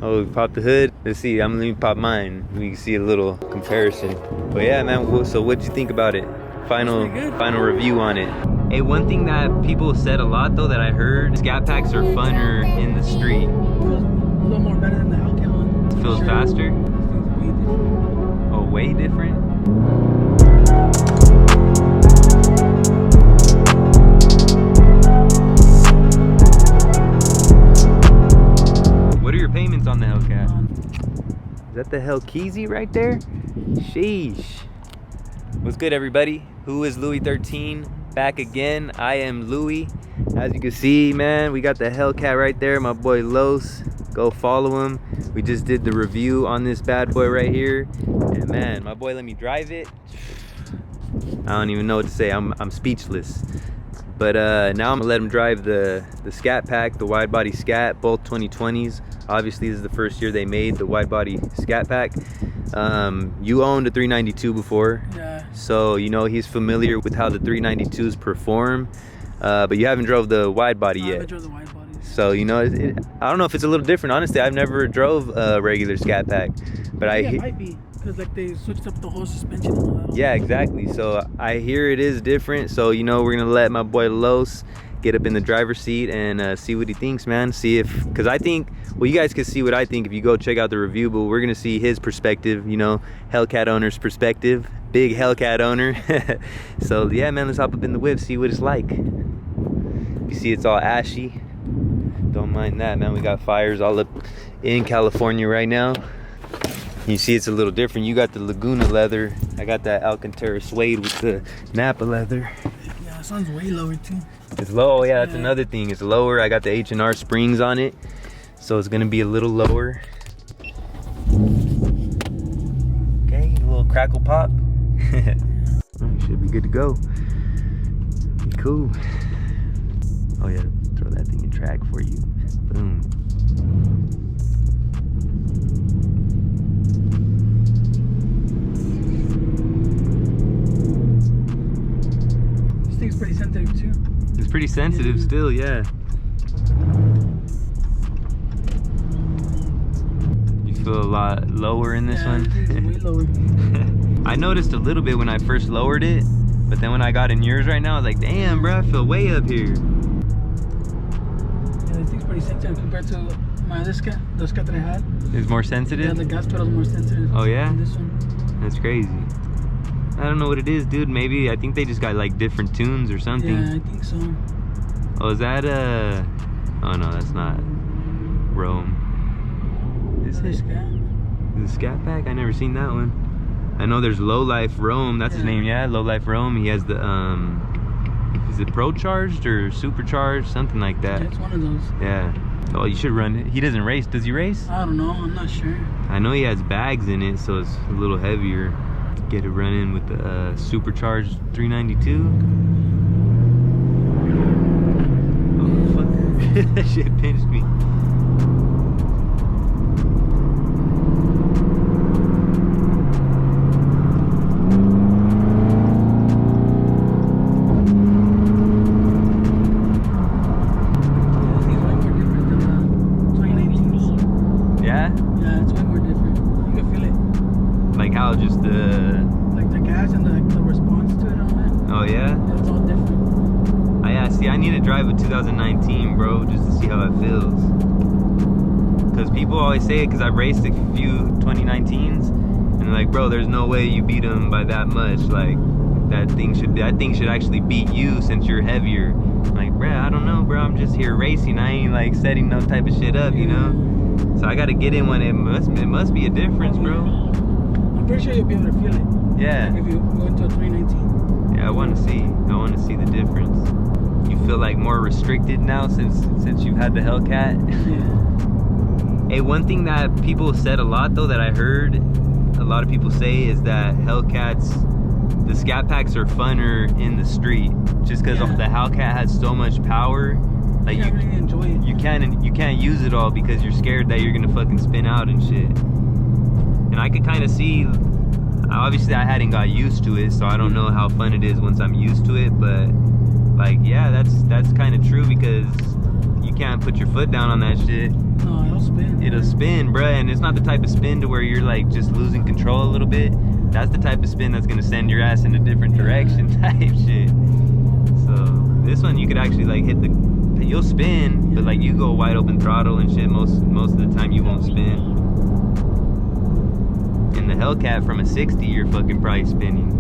Oh, we popped the hood. Let's see. Let me pop mine. We can see a little comparison. But yeah, man. So what'd you think about it? Final review on it. Hey, one thing that people said a lot though that I heard, scat packs are funner in the street. It feels a little more better than the Hellcat one. It feels faster. Oh, way different. What are your payments on the Hellcat? Is that the Hellcat right there? Sheesh. What's good, everybody? Who is LouieXIII? Back again. I am Louie. As you can see, man, we got the Hellcat right there. My boy Los. Go follow him. We just did the review on this bad boy right here. And man, my boy let me drive it. I don't even know what to say. I'm speechless. But now I'm gonna let him drive the SCATPACK, the Widebody Scat, both 2020s. Obviously, this is the first year they made the Widebody SCATPACK. You owned a 392 before, yeah. So you know he's familiar with how the 392s perform. But you haven't drove the Widebody yet. I drove the Widebody. So you know, I don't know if it's a little different. Honestly, I've never drove a regular SCATPACK, but it might be. Because like they switched up the whole suspension and all that. Yeah, exactly. So I hear it is different. So you know, we're gonna let my boy Los get up in the driver's seat and see what he thinks, man. See if, because I think, well, you guys can see what I think if you go check out the review, but we're gonna see his perspective, you know, Hellcat owner's perspective, big Hellcat owner. So yeah, man, let's hop up in the whip, see what it's like. You see it's all ashy, don't mind that, man. We got fires all up in California right now. You see it's a little different. You got the Laguna leather, I got that Alcantara suede with the Napa leather. Yeah, it sounds way lower too. It's low. Yeah, that's another thing. It's lower. I got the H&R springs on it, so it's gonna be a little lower. Okay, a little crackle pop. Should be good to go. Cool. Oh yeah, throw that thing in track for you. Boom. This thing's pretty sensitive too. It's pretty sensitive still, yeah. You feel a lot lower in this one? It's way lower. I noticed a little bit when I first lowered it, but then when I got in yours right now, I was like, damn, bro, I feel way up here. Yeah, this thing's pretty sensitive compared to my other Scat, the Scat that I had. It's more sensitive? Yeah, the gas pedal's more sensitive. Oh yeah? Than this one. That's crazy. I don't know what it is, dude. Maybe, I think they just got like different tunes or something. Yeah, I think so. Oh, is that oh no, that's not Rome. Is it? Scat? The SCATPACK? I never seen that one. I know there's Low Life Rome, that's his name, yeah, Low Life Rome. He has the is it Pro Charged or Supercharged, something like that. Yeah, it's one of those. Yeah. Oh, you should run it. He doesn't race. Does he race? I don't know, I'm not sure. I know he has bags in it, so it's a little heavier. Get it running with the Supercharged 392. Oh fuck. That shit pinched me. Just the like the gas and the response to it and all that. Oh yeah? Yeah, it's all different. Yeah, see, I need to drive a 2019, bro, just to see how it feels. Because people always say it, because I've raced a few 2019s, and they're like, bro, there's no way you beat them by that much. Like, that thing should actually beat you since you're heavier. I'm like, bro, I don't know, bro. I'm just here racing. I ain't like setting no type of shit up, you know. So I got to get in one. It must be a difference, bro. I'm pretty sure you'll be able to feel it. Yeah. Like if you go into a 319. Yeah, I want to see the difference. You feel like more restricted now since you've had the Hellcat. Yeah. Hey, one thing that people said a lot though that I heard a lot of people say is that Hellcats, the SCATPACKs are funner in the street, just because the Hellcat has so much power. Like you can't really enjoy it. You can't use it all because you're scared that you're gonna fucking spin out and shit. And I could kind of see, obviously I hadn't got used to it, so I don't know how fun it is once I'm used to it, but like, yeah, that's kind of true, because you can't put your foot down on that shit. No, it'll spin. It'll spin, bruh, and it's not the type of spin to where you're like just losing control a little bit. That's the type of spin that's gonna send your ass in a different direction type shit. So this one you could actually like hit the, you'll spin, but like you go wide open throttle and shit, most of the time you won't spin. In the Hellcat from a 60, you're fucking probably spinning.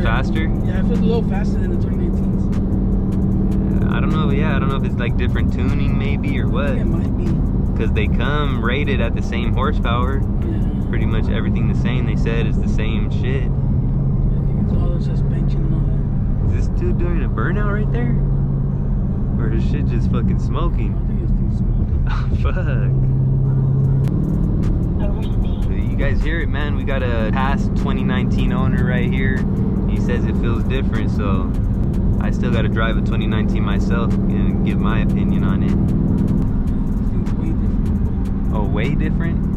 Faster? Yeah, it feels a little faster than the 2019s. I don't know, yeah, I don't know if it's like different tuning maybe or what. Yeah, it might be. Because they come rated at the same horsepower. Yeah. Pretty much everything the same. They said it's the same shit. I think it's all the suspension and all that. Is this dude doing a burnout right there? Or is shit just fucking smoking? I think it's still smoking. Oh, fuck. You guys hear it, man? We got a past 2019 owner right here. He says it feels different, so I still got to drive a 2019 myself and give my opinion on it. It's way different. Oh, way different?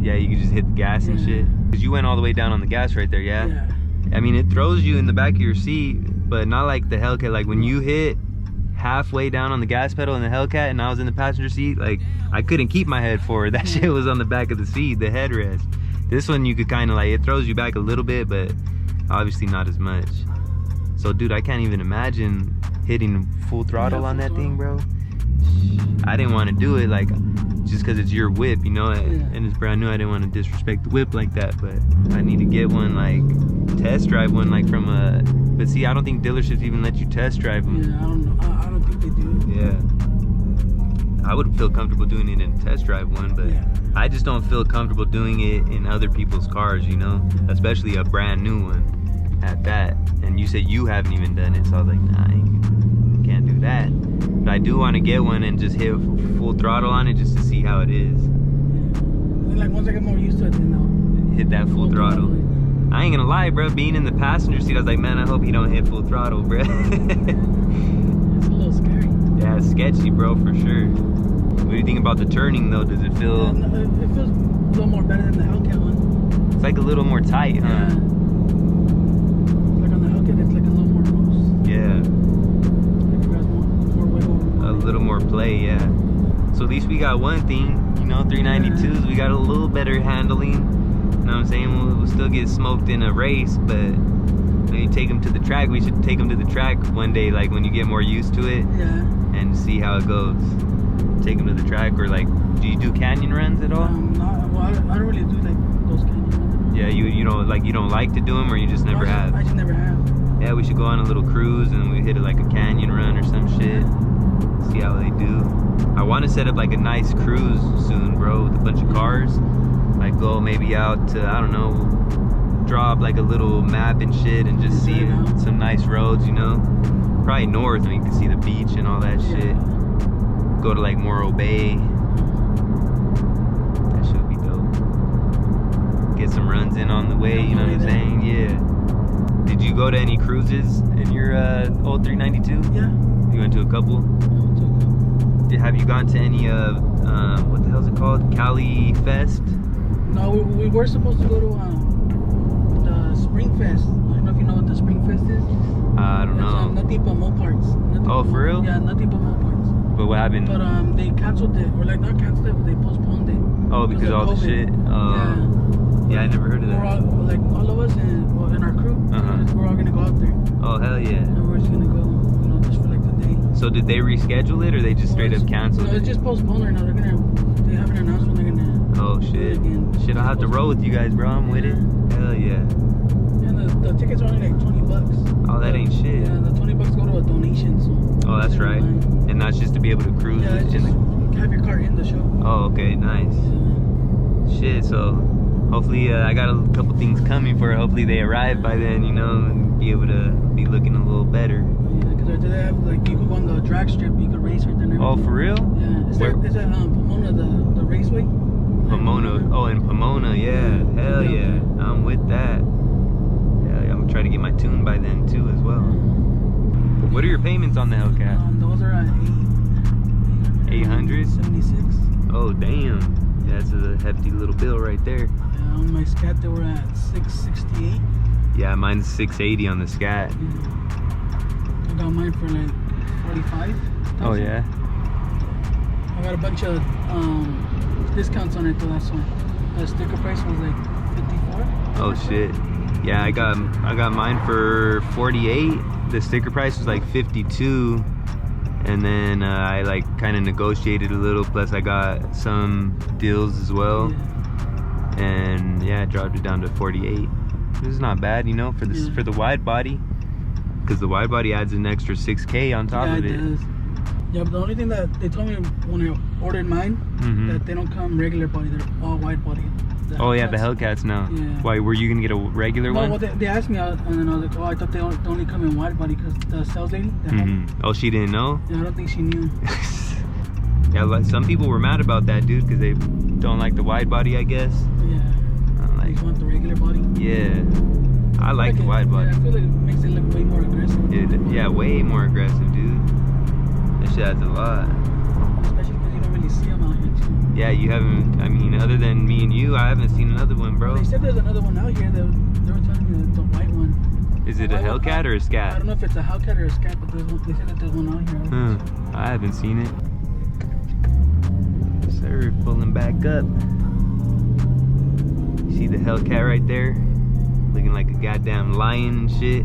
Yeah, you can just hit the gas and shit. Cause you went all the way down on the gas right there, yeah? Yeah. I mean, it throws you in the back of your seat, but not like the Hellcat. Like when you hit halfway down on the gas pedal in the Hellcat and I was in the passenger seat, like I couldn't keep my head forward. That shit was on the back of the seat, the headrest. This one you could kind of like, it throws you back a little bit, but obviously not as much. So dude, I can't even imagine hitting full throttle on that thing, bro. I didn't want to do it, like, just because it's your whip, you know, and it's brand new. I didn't want to disrespect the whip like that, but I need to get one, like, test drive one, like, from a, but see, I don't think dealerships even let you test drive them. Yeah, I don't know. I don't think they do. Yeah. I would feel comfortable doing it in a test drive one, but I just don't feel comfortable doing it in other people's cars, you know, especially a brand new one at that. And you said you haven't even done it, so I was like, nah, I can't do that. But I do want to get one and just hit full throttle on it just to see how it is. And like once I get more used to it, then I'll hit that full throttle. I ain't gonna lie, bro. Being in the passenger seat, I was like, man, I hope he don't hit full throttle, bro. It's a little scary. Yeah, it's sketchy, bro, for sure. What do you think about the turning, though? Does it feel? It feels a little more better than the Hellcat one. It's like a little more tight, huh? Yeah. Like on the Hellcat, it's like a little more loose. Yeah. A little more play, yeah. So at least we got one thing, you know, 392s, we got a little better handling. You know what I'm saying? We'll still get smoked in a race, but maybe take them to the track. We should take them to the track one day, like when you get more used to it, and see how it goes. Take them to the track, or like, do you do canyon runs at all? Well, I don't really do like those canyon runs. Yeah, you don't like to do them, or you just never have? I just never have. Yeah, we should go on a little cruise and we hit it like a canyon run or some shit. See how they do. I want to set up like a nice cruise soon, bro, with a bunch of cars. Like go maybe out to, I don't know, draw up like a little map and shit and just see some nice roads, you know. Probably north and you can see the beach and all that shit. Go to like Morro Bay. That should be dope. Get some runs in on the way, you know what I'm saying? Yeah. Did you go to any cruises in your old 392? Yeah. You went to a couple? Have you gone to any what the hell's it called? Cali Fest? No, we were supposed to go to the Spring Fest. I don't know if you know what the Spring Fest is. I don't know. Nothing but Moparts. Oh, for real? Yeah, nothing but Moparts. But what happened? But they canceled it, or like not canceled it, but they postponed it. Oh, because of all the shit? Yeah, I never heard of that. All of us in our crew, we're all gonna go out there. Oh, hell yeah. And we're just gonna go, you know, just for like the day. So did they reschedule it, or they just straight up canceled it? No, it's just postponed right now. They haven't announced when they're gonna. Oh shit. Shit, I'll have to roll with you guys, bro. I'm with it. Hell yeah. And the tickets are only like $20. Oh, that ain't shit. Yeah, the $20 go to a donation. So. Oh, that's right. And that's just to be able to cruise. Yeah, just have your car in the show. Oh, okay, nice. Shit, so hopefully I got a couple things coming for it. Hopefully they arrive by then, you know, and be able to be looking a little better. Yeah, because right there they have, like, you could go on the drag strip, you could race right there and everything. Oh, for real? Yeah, it's at Pomona, the raceway. Pomona. Oh, in Pomona, yeah. Hell yeah. I'm with that. Yeah, I'm gonna try to get my tune by then too as well. What are your payments on the Hellcat? Those are at 800? 76. Oh, damn. Yeah, that's a hefty little bill right there. Yeah, on my Scat they were at 668. Yeah, mine's 680 on the Scat. I got mine for like 45. Oh yeah. I got a bunch of discounts on it though. That's why the sticker price was like 54. Oh shit. Yeah, I got mine for 48. The sticker price was like 52, and then I like kind of negotiated a little. Plus I got some deals as well, and yeah, I dropped it down to 48. This is not bad, you know, for this for the wide body, because the wide body adds an extra 6K on top of it. Does. Yeah, but the only thing that they told me when I ordered mine, that they don't come regular body, they're all wide body. Oh yeah, the Hellcats now. Yeah. Why, were you gonna get a regular one? Well, they asked me, and then I was like, oh, I thought they only come in wide body, because the sales lady. Oh, she didn't know? Yeah, I don't think she knew. Yeah, like some people were mad about that, dude, because they don't like the wide body, I guess. Yeah. I'm like, They just want the regular body. Yeah. I like the wide body. Yeah, I feel like it makes it look way more aggressive. Yeah, way more aggressive, dude. That shit adds a lot. Especially because you don't really see them out here, too. Yeah, you haven't, I mean, other than me and you, I haven't seen another one, bro. They said there's another one out here. They were telling me the white one. Is it a Hellcat or a Scat? I don't know if it's a Hellcat or a Scat, but they said that there's one out here. I haven't seen it. Sir, pulling back up. See the Hellcat right there? Looking like a goddamn lion and shit.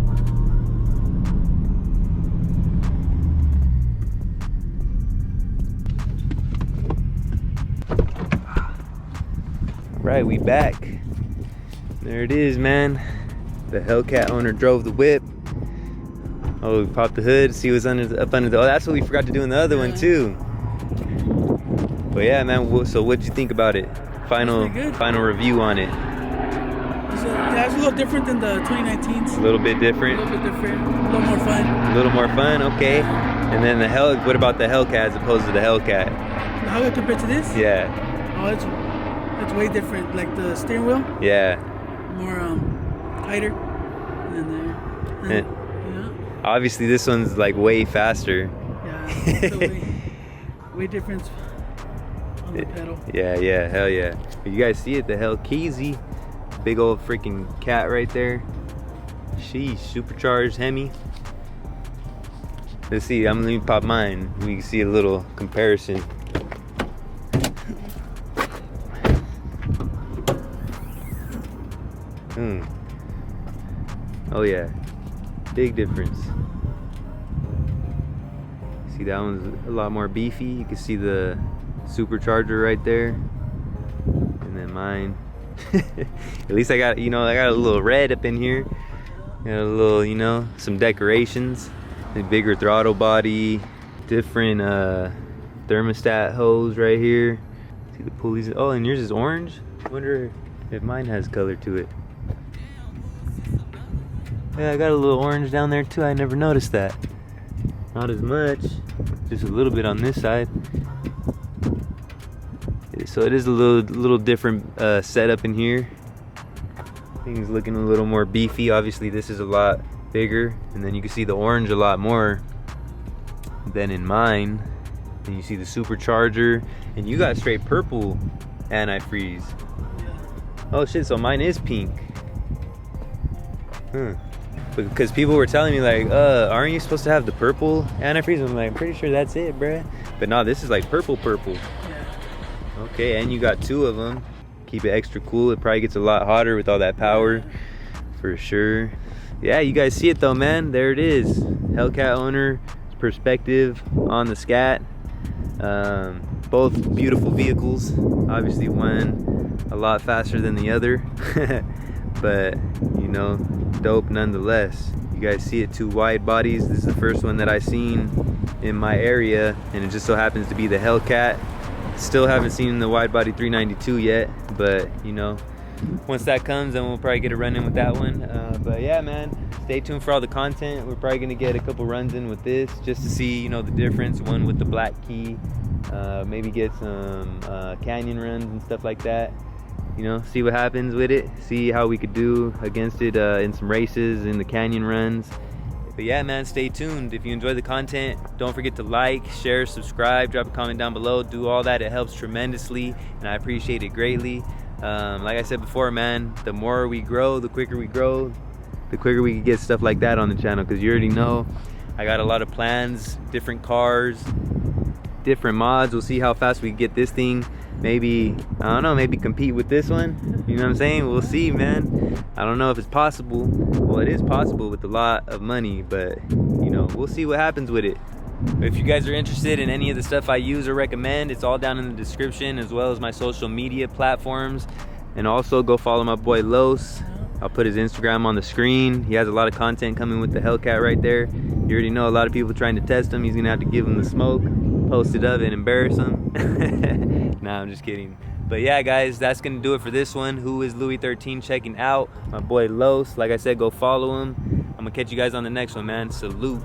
Right, we back. There it is, man. The Hellcat owner drove the whip. Oh, we popped the hood, see what's up under the. Oh, that's what we forgot to do in the other one too. But yeah, man. So what'd you think about it? Final review on it. Yeah, it's a little different than the 2019s. A little bit different. A little bit different. A little more fun. A little more fun. Okay. And then what about the Hellcat as opposed to the Hellcat? The Hellcat compared to this? Yeah. Oh, it's way different. Like the steering wheel. Yeah. More tighter than there. Yeah. Obviously, this one's like way faster. Yeah. It's way different on the pedal. Yeah. Hell yeah. You guys see it? The Hellcat. Big old freaking cat right there. Sheesh, supercharged Hemi. Let's see, let me pop mine. We can see a little comparison. Oh yeah, big difference. See, that one's a lot more beefy. You can see the supercharger right there. And then mine. At least I got, I got a little red up in here. Got a little, some decorations. A bigger throttle body, different thermostat hose right here. See the pulleys. Oh, and yours is orange? I wonder if mine has color to it. Yeah, I got a little orange down there too. I never noticed that. Not as much, just a little bit on this side. So it is a little different setup in here. Things looking a little more beefy. Obviously this is a lot bigger, and then you can see the orange a lot more than in mine. And you see the supercharger, and you got straight purple antifreeze. Oh shit, so mine is pink. Because people were telling me like, aren't you supposed to have the purple antifreeze? I'm like, I'm pretty sure that's it, bruh. But no, this is like purple. Okay, and you got two of them. Keep it extra cool. It probably gets a lot hotter with all that power, for sure. Yeah, you guys see it though, man. There it is. Hellcat owner perspective on the Scat. Both beautiful vehicles. Obviously one a lot faster than the other. But, dope nonetheless. You guys see it, two wide bodies. This is the first one that I seen in my area, and it just so happens to be the Hellcat. Still haven't seen the wide body 392 yet, but once that comes, then we'll probably get a run in with that one. But yeah, man, stay tuned for all the content. We're probably gonna get a couple runs in with this just to see, you know, the difference. One with the black key, maybe get some canyon runs and stuff like that. You know, see what happens with it, see how we could do against it in some races in the canyon runs. But yeah, man, stay tuned. If you enjoy the content, don't forget to like, share, subscribe, drop a comment down below. Do all that, it helps tremendously, and I appreciate it greatly. Like I said before, man, the more we grow, the quicker we grow, the quicker we can get stuff like that on the channel, because you already know I got a lot of plans, different cars, different mods. We'll see how fast we can get this thing. Maybe, I don't know, maybe compete with this one. You know what I'm saying? We'll see, man. I don't know if it's possible. Well, it is possible with a lot of money, but you know, we'll see what happens with it. If you guys are interested in any of the stuff I use or recommend, it's all down in the description, as well as my social media platforms. And also go follow my boy LouieXIII. I'll put his Instagram on the screen. He has a lot of content coming with the Hellcat right there. You already know a lot of people trying to test him. He's gonna have to give him the smoke, post it up and embarrass him. Nah, I'm just kidding. But yeah, guys, that's gonna do it for this one. Who is LouieXIII checking out? My boy LouieXIII. Like I said, go follow him. I'm gonna catch you guys on the next one, man. Salute.